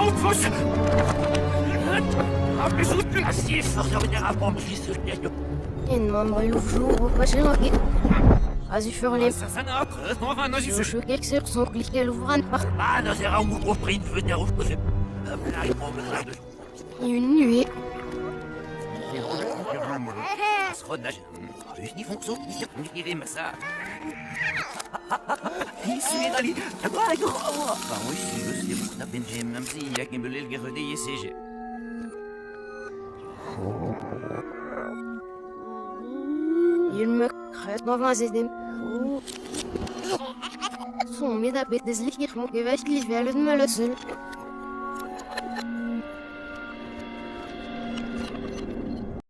Autos! Así verder vom Fließverkehr. In man mal vloer passeer. Als je verleeft, Sana, nog aan als je je zo kijk zeer zo klikt louvran par Ah, dat is er ook op vriend voor de hoofd. une nuit. Schoon dus die vond zo niet iedereen met ça. Hier Ali. Agora que vamos se você tá bem même si il y a qu'un belel que redeye CG. Il me krijgt nog van zitten. Son middag bet des licht, ik moet geweest, lief wel het me lussen.